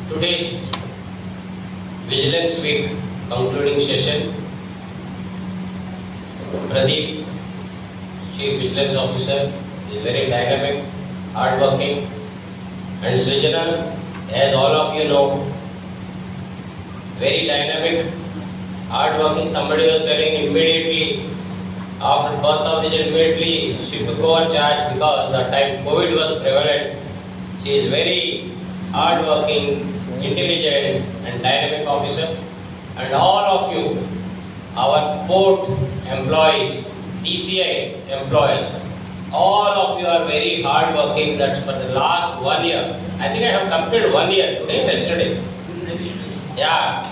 Today's Vigilance Week concluding session, Pradeep, Chief Vigilance Officer, is very dynamic, hardworking, and Srijana, as all of you know, very dynamic, hardworking. Somebody was telling immediately after birth of the child, immediately she took over charge because the time COVID was prevalent. She is very hardworking, intelligent, and dynamic officer. And all of you, our port employees, TCI employees, all of you are very hardworking. That's for the last 1 year. I think I have completed 1 year today, yesterday. Yeah.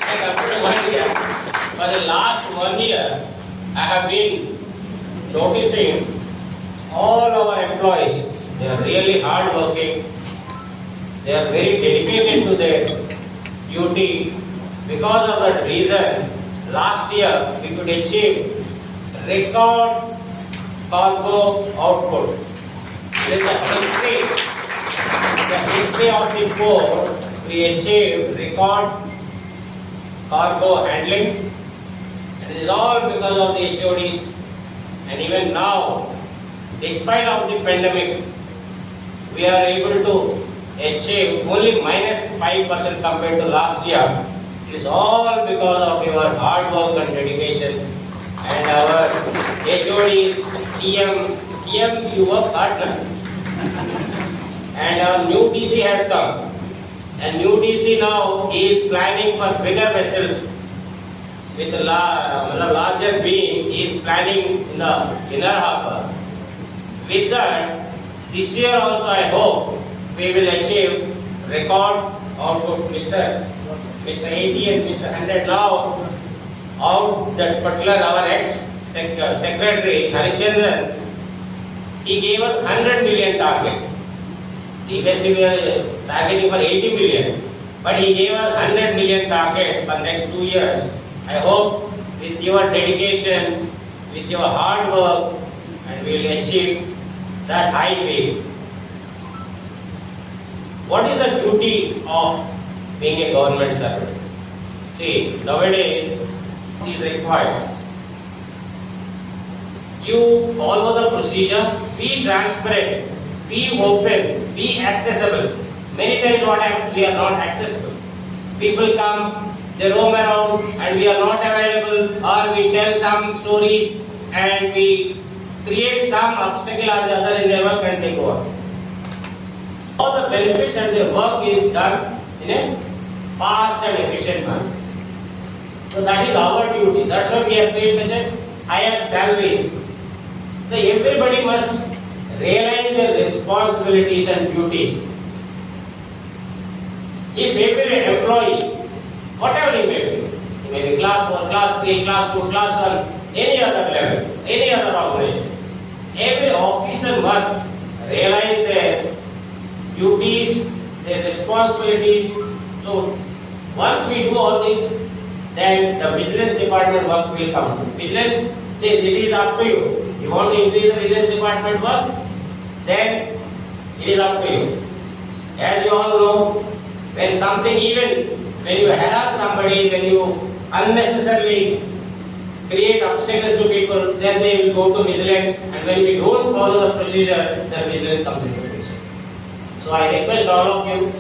I completed 1 year. For the last 1 year, I have been noticing all our employees. They are really hardworking. They are very dedicated to their duty. Because of that reason, last year we could achieve record cargo output. It is the history of the port. We achieved record cargo handling. It is all because of the HODs. And even now, despite of the pandemic, we are able to achieve only -5% compared to last year. It is all because of your hard work and dedication. And our HODs, TM, you work hard, na? And our new DC has come. And new DC now is planning for bigger vessels with a larger beam. He is planning in the inner harbor. With that, this year also I hope we will achieve record output. Mr. 80 and Mr. 100 now out that particular our ex-secretary Harichandran, he gave us 100 million target. Previously we were targeting for 80 million, but he gave us 100 million target for next 2 years. I hope with your dedication, with your hard work, and we will achieve that high peak. What is the duty of being a government servant? See, nowadays it is required. You follow the procedure, be transparent, be open, be accessible. Many times what happens, we are not accessible. People come, they roam around and we are not available, or we tell some stories and we create some obstacle or the other in their work and take over. All the benefits and the work is done in a fast and efficient manner. So that is our duty. That's why we have paid such a higher salaries. So everybody must realize their responsibilities and duties. If every employee, whatever he may be class 4, class 3, class 2, class 1, any other level, any other organization, every officer must realize their duties, their responsibilities. So once we do all this, then the vigilance department work will come. Vigilance says it is up to you. You want to increase the vigilance department work, then it is up to you. As you all know, when something, even when you harass somebody, when you unnecessarily create obstacles to people, then they will go to vigilance, and when we don't follow the procedure, then vigilance comes into picture. So I request all of you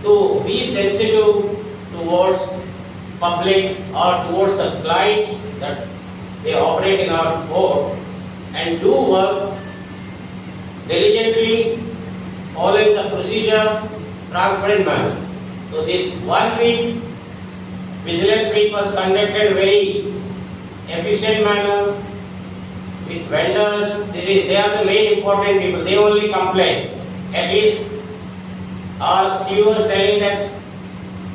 to be sensitive towards public or towards the clients that they operate in our port, and do work diligently, following the procedure, transparent manner. So this 1 week, Vigilance Week was conducted very efficient manner with vendors. They are the main important people. They only complain. At least our CEO was telling that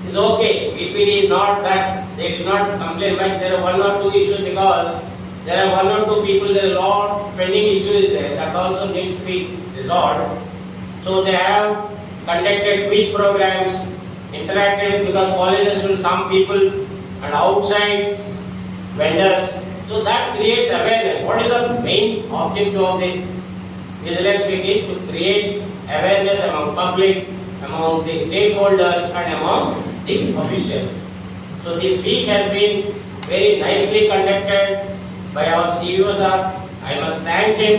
it's okay if it is not that they did not complain much. There are 1 or 2 issues because there are 1 or 2 people. There are a lot pending issues there that also needs to be resolved. So they have conducted quiz programs, interacted because colleges with some people and outside vendors So that creates awareness. What is the main objective of this Vigilance Week is to create awareness among public, among the stakeholders and among the officials. So this week has been very nicely conducted by our CEO sir. I must thank him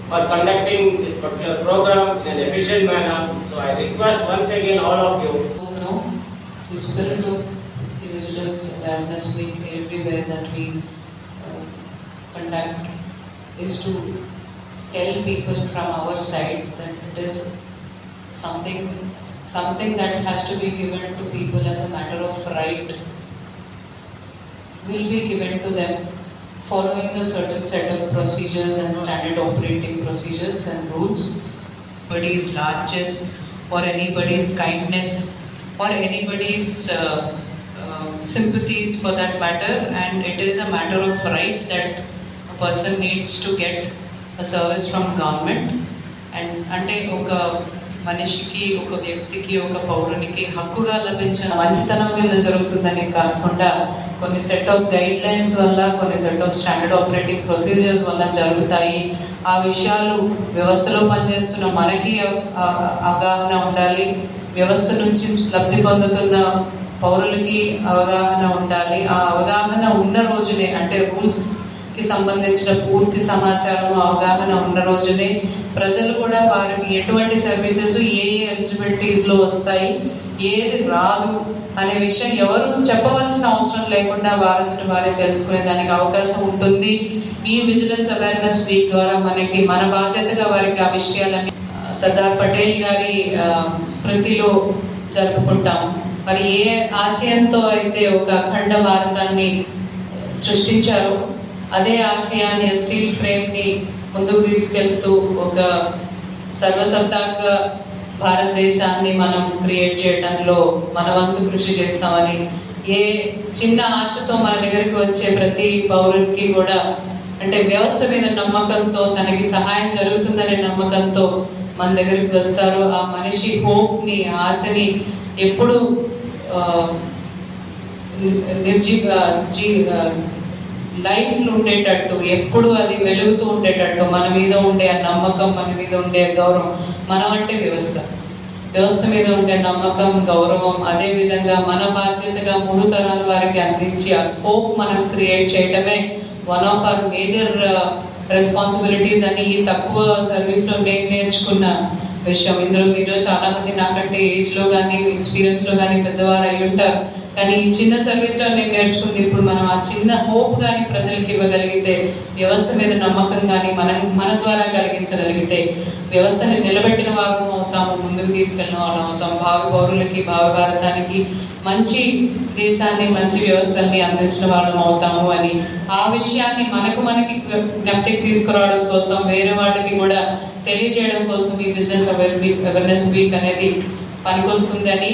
for conducting this particular program in an efficient manner. So I request once again all of you. The spirit of the Vigilance Awareness Week everywhere that we conduct is to tell people from our side that it is something that has to be given to people as a matter of right will be given to them following a certain set of procedures and standard operating procedures and rules. Anybody's largesse or anybody's kindness or anybody's sympathies for that matter, and it is a matter of right that a person needs to get a service from government. And అంటే ఒక మనిషికి ఒక వ్యక్తికి ఒక పౌరునికి హక్కుగా లభించిన మంచితనం మీద జరుగుతుందని కాకుండా కొన్ని సెట్ ఆఫ్ గైడ్ లైన్స్ వల్ల కొన్ని set of standard operating procedures వల్ల జరుగుతాయి. ఆ విషయాలు వ్యవస్థలో పనిచేస్తున్న మనకి అవగాహన ఉండాలి, వ్యవస్థ నుంచి లబ్ధి పొందుతున్న పౌరులకి అవగాహన ఉండాలి. ఆ అవగాహన ఉన్న రోజునే, అంటే రూల్స్ కి సంబంధించిన పూర్తి సమాచారం అవగాహన ఉన్న రోజునే ప్రజలు కూడా వారికి ఎటువంటి సర్వీసెస్ ఏ ఎలిజిబిలిటీస్ లో వస్తాయి, ఏది రాదు అనే విషయం ఎవరు చెప్పవలసిన అవసరం లేకుండా వారంతటి వారే తెలుసుకునే దానికి అవకాశం ఉంటుంది. ఈ విజిలెన్స్ అవేర్నెస్ వీక్ ద్వారా మనకి మన బాధ్యతగా వారికి ఆ విషయాలని సర్దార్ పటేల్ గారి స్మృతిలో జరుపుకుంటాం. మరి ఏ ఆశయంతో అయితే ఒక అఖండ భారతాన్ని సృష్టించారో అదే ఆశయాన్ని, స్టీల్ ఫ్రేమ్ ని ముందుకు తీసుకెళ్తూ ఒక సర్వసత్తాక భారతదేశాన్ని మనం క్రియేట్ చేయడంలో మన వంతు కృషి చేస్తామని, ఏ చిన్న ఆశతో మన దగ్గరికి వచ్చే ప్రతి పౌరుడికి కూడా అంటే వ్యవస్థ మీద నమ్మకంతో, తనకి సహాయం జరుగుతుందనే నమ్మకంతో మన దగ్గరికి వస్తారు. ఆ మనిషి హోప్ ని, ఆశని ఎప్పుడు లైఫ్ ఉండేటట్టు, ఎప్పుడు అది వెలుగుతూ ఉండేటట్టు మన మీద ఉండే ఆ నమ్మకం, మన మీద ఉండే గౌరవం, మనం అంటే వ్యవస్థ మీద ఉండే నమ్మకం, గౌరవం, అదే విధంగా మన బాధ్యతగా ముందు తరాల వారికి అందించి ఆ హోప్ మనం క్రియేట్ చేయడమే one of our major responsibilities అని ఈ తక్కువ సర్వీస్ లో నేను నేర్చుకున్న విషయం. ఇందులో మీరు చాలా మంది నాకంటే ఏజ్ లో కానీ ఎక్స్పీరియన్స్ లో కానీ పెద్దవారు అయి ఉంటారు. కానీ ఈ చిన్న సర్వీస్ లో నేను నేర్చుకుంది, ఇప్పుడు మనం ఆ చిన్న హోప్ కానీ ప్రజలకు ఇవ్వగలిగితే, వ్యవస్థ మీద నమ్మకం కానీ మన ద్వారా కలిగించగలిగితే వ్యవస్థని నిలబెట్టిన వారం అవుతాము, ముందుకు తీసుకెళ్ళిన వాళ్ళం అవుతాం. భావి పౌరులకి, భావి భారతానికి మంచి దేశాన్ని, మంచి వ్యవస్థల్ని అందించిన వాళ్ళం అవుతాము అని ఆ విషయాన్ని మనకి జ్ఞప్తికి తీసుకురావడం కోసం, వేరే వాళ్ళకి కూడా తెలియజేయడం కోసం ఈ బిజినెస్ అవేర్నెస్ వీక్ అనేది పనికొస్తుందని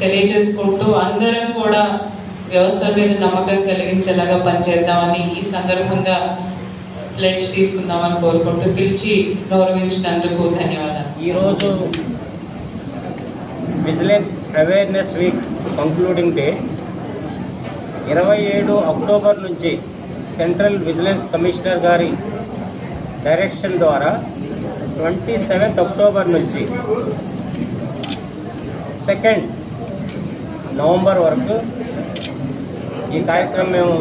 తెలియజేసుకుంటూ అందరం కూడా వ్యవస్థ మీద నమ్మకం కలిగించేలాగా పనిచేద్దామని ఈ సందర్భంగా ప్లెడ్జ్ తీసుకుందామని కోరుకుంటూ పిలిచి గౌరవించినందుకు ధన్యవాదాలు. ఈరోజు vigilance awareness week concluding day 27 October నుంచి సెంట్రల్ విజిలెన్స్ కమిషనర్ గారి డైరెక్షన్ ద్వారా 27 అక్టోబర్ నుంచి 2 నవంబర్ వరకు ఈ కార్యక్రమం మేము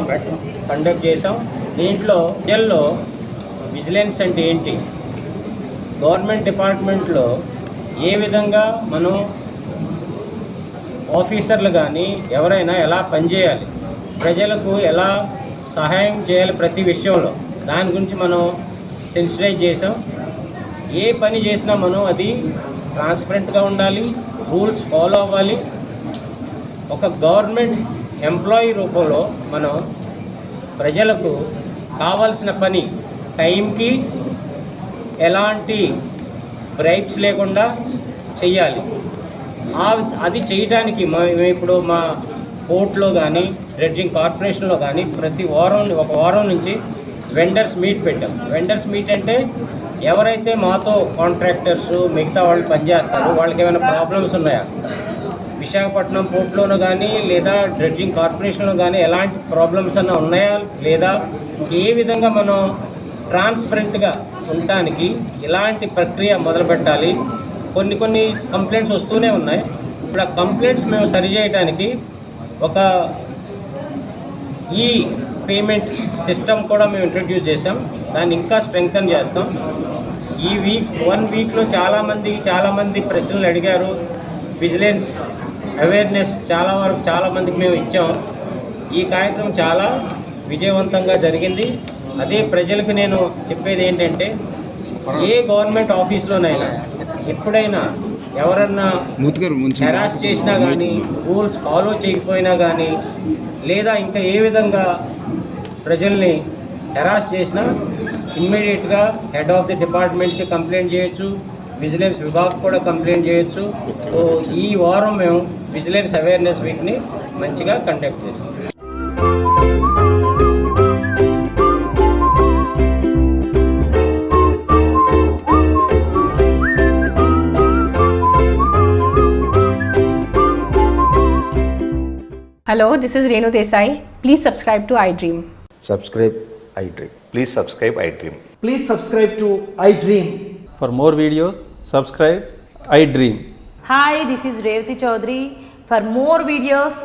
కండక్ట్ చేసాం. దీంట్లో ప్రజల్లో విజిలెన్స్ అంటే ఏంటి, గవర్నమెంట్ డిపార్ట్మెంట్లో ఏ విధంగా మనం ఆఫీసర్లు కానీ ఎవరైనా ఎలా పనిచేయాలి, ప్రజలకు ఎలా సహాయం చేయాలి ప్రతి విషయంలో, దాని గురించి మనం సెన్సిటైజ్ చేసాం. ఏ పని చేసినా మనం అది ట్రాన్స్పరెంట్గా ఉండాలి, రూల్స్ ఫాలో అవ్వాలి. ఒక గవర్నమెంట్ ఎంప్లాయీ రూపంలో మనం ప్రజలకు కావాల్సిన పని టైంకి ఎలాంటి బ్రైబ్స్ లేకుండా చెయ్యాలి. అది చేయడానికి మేము ఇప్పుడు మా పోర్ట్లో కానీ డ్రెడ్జింగ్ కార్పొరేషన్లో కానీ ప్రతి ఒక వారం నుంచి వెండర్స్ మీట్ పెట్టాం. వెండర్స్ మీట్ అంటే ఎవరైతే మాతో కాంట్రాక్టర్స్ మిగతా వాళ్ళు పనిచేస్తారో వాళ్ళకి ఏమైనా ప్రాబ్లమ్స్ ఉన్నాయా, విశాఖపట్నం పోర్ట్లోనూ కానీ లేదా డ్రెడ్జింగ్ కార్పొరేషన్లో కానీ ఎలాంటి ప్రాబ్లమ్స్ అన్నా ఉన్నాయా లేదా ఏ విధంగా మనం ట్రాన్స్పరెంట్గా ఉండటానికి ఇలాంటి ప్రక్రియ మొదలు పెట్టాలి. కొన్ని కంప్లైంట్స్ వస్తూనే ఉన్నాయి. ఇప్పుడు ఆ కంప్లైంట్స్ మేము సరిచేయడానికి ఒక ఈ పేమెంట్ సిస్టమ్ కూడా మేము ఇంట్రడ్యూస్ చేసాం. దాన్ని ఇంకా స్ట్రెంగ్తన్ చేస్తాం. ఈ వన్ వీక్లో చాలామంది ప్రశ్నలు అడిగారు. విజిలెన్స్ అవేర్నెస్ చాలామందికి మేము ఇచ్చాం. ఈ కార్యక్రమం చాలా విజయవంతంగా జరిగింది. అదే ప్రజలకు నేను చెప్పేది ఏంటంటే, ఏ గవర్నమెంట్ ఆఫీస్లోనైనా ఎప్పుడైనా ఎవరన్నా హెరాస్ చేసినా కానీ, రూల్స్ ఫాలో చేయకపోయినా కానీ, లేదా ఇంకా ఏ విధంగా ప్రజల్ని హెరాస్ చేసినా ఇమ్మీడియట్గా హెడ్ ఆఫ్ ది డిపార్ట్మెంట్కి కంప్లైంట్ చేయొచ్చు, విజిలెన్స్ విభాగ్ కూడా కంప్లైంట్ చేయొచ్చు. సో ఈ వారం మేము విజిలెన్స్ అవేర్నెస్ వీక్ని మంచిగా కండక్ట్ చేసాం. Hello, this is Renu Desai. Please subscribe to iDream. Subscribe iDream. Please subscribe iDream. Please subscribe to iDream. For more videos, subscribe iDream. Hi, this is Revati Chaudhary. For more videos,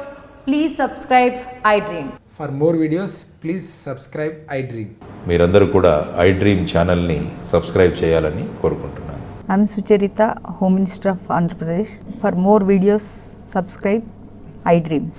please subscribe iDream. For more videos, please subscribe iDream. మీరందరూ కూడా iDream ఛానల్ని subscribe చేయాలని కోరుకుంటున్నాను. I'm Sucharita, Home Minister of Andhra Pradesh. For more videos, subscribe iDreams.